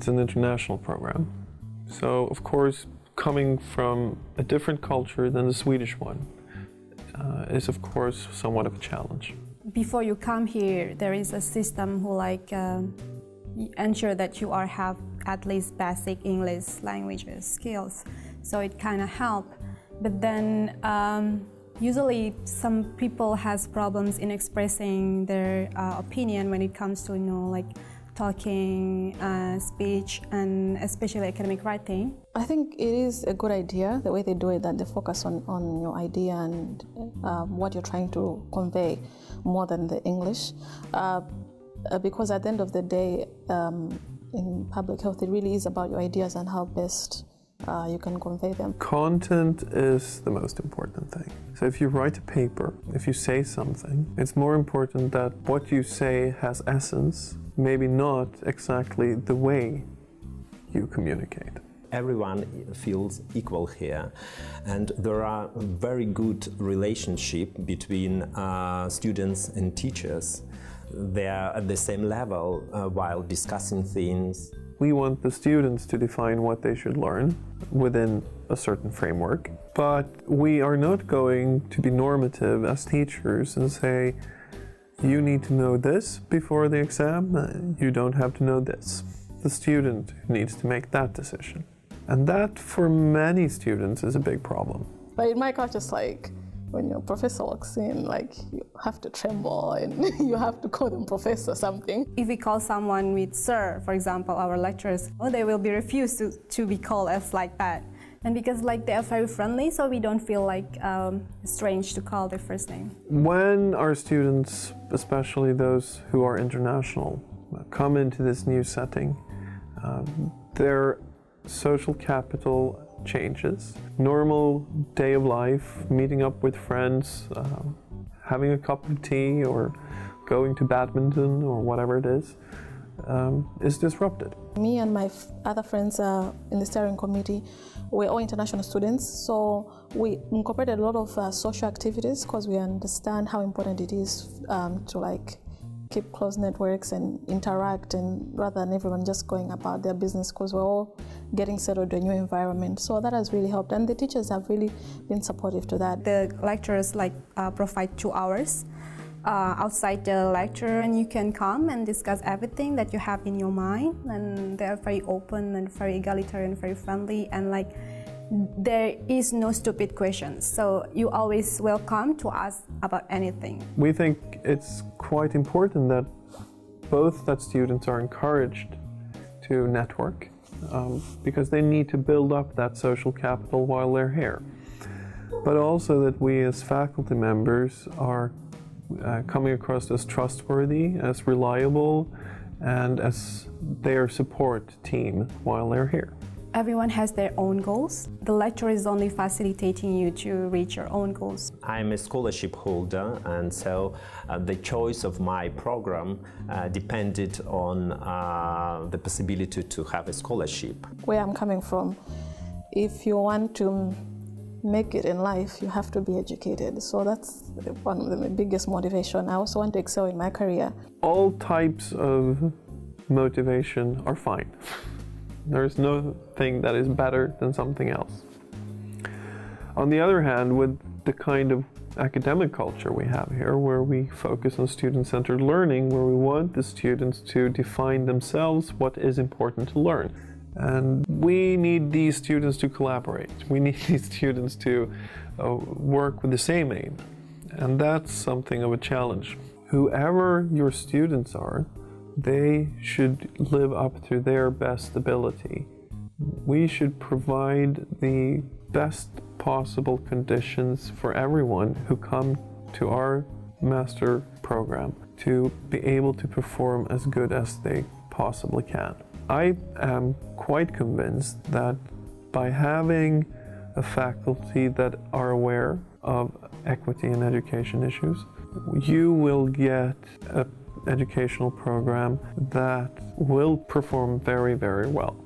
it's an international program. So, of course, coming from a different culture than the Swedish one is, of course, somewhat of a challenge. Before you come here, there is a system who ensure that you have at least basic English language skills. So it kind of help. But then usually some people has problems in expressing their opinion when it comes to talking, speech, and especially academic writing. I think it is a good idea, the way they do it, that they focus on your idea and what you're trying to convey more than the English. Because at the end of the day, in public health, it really is about your ideas and how best you can convey them. Content is the most important thing. So if you write a paper, if you say something, it's more important that what you say has essence, maybe not exactly the way you communicate. Everyone feels equal here, and there are very good relationship between students and teachers. They are at the same level while discussing things. We want the students to define what they should learn within a certain framework, but we are not going to be normative as teachers and say, you need to know this before the exam, you don't have to know this. The student needs to make that decision. And that, for many students, is a big problem. But in my culture, it's like, when your professor walks in, you have to tremble and you have to call them professor or something. If we call someone with sir, for example, our lecturers, they will be refused to be called as like that. And because they are very friendly, so we don't feel strange to call their first name. When our students, especially those who are international, come into this new setting, their social capital changes. Normal day of life, meeting up with friends, having a cup of tea or going to badminton or whatever it is disrupted. Me and my other friends in the steering committee, we're all international students, so we incorporated a lot of social activities because we understand how important it is to keep close networks and interact, and rather than everyone just going about their business, because we're all getting settled to a new environment. So that has really helped, and the teachers have really been supportive to that. The lecturers provide 2 hours outside the lecture, and you can come and discuss everything that you have in your mind, and they're very open and very egalitarian, very friendly, and there is no stupid questions, so you always welcome to ask about anything. We think it's quite important that that students are encouraged to network because they need to build up that social capital while they're here, but also that we as faculty members are coming across as trustworthy, as reliable, and as their support team while they're here. Everyone has their own goals. The lecturer is only facilitating you to reach your own goals. I'm a scholarship holder, and so the choice of my program depended on the possibility to have a scholarship. Where I'm coming from, if you want to make it in life, you have to be educated. So that's one of the biggest motivation. I also want to excel in my career. All types of motivation are fine. There's no thing that is better than something else. On the other hand, with the kind of academic culture we have here, where we focus on student-centered learning, where we want the students to define themselves what is important to learn. And we need these students to collaborate. We need these students to work with the same aim. And that's something of a challenge. Whoever your students are, they should live up to their best ability. We should provide the best possible conditions for everyone who come to our master program to be able to perform as good as they possibly can. I am quite convinced that by having a faculty that are aware of equity and education issues, you will get an educational program that will perform very, very well.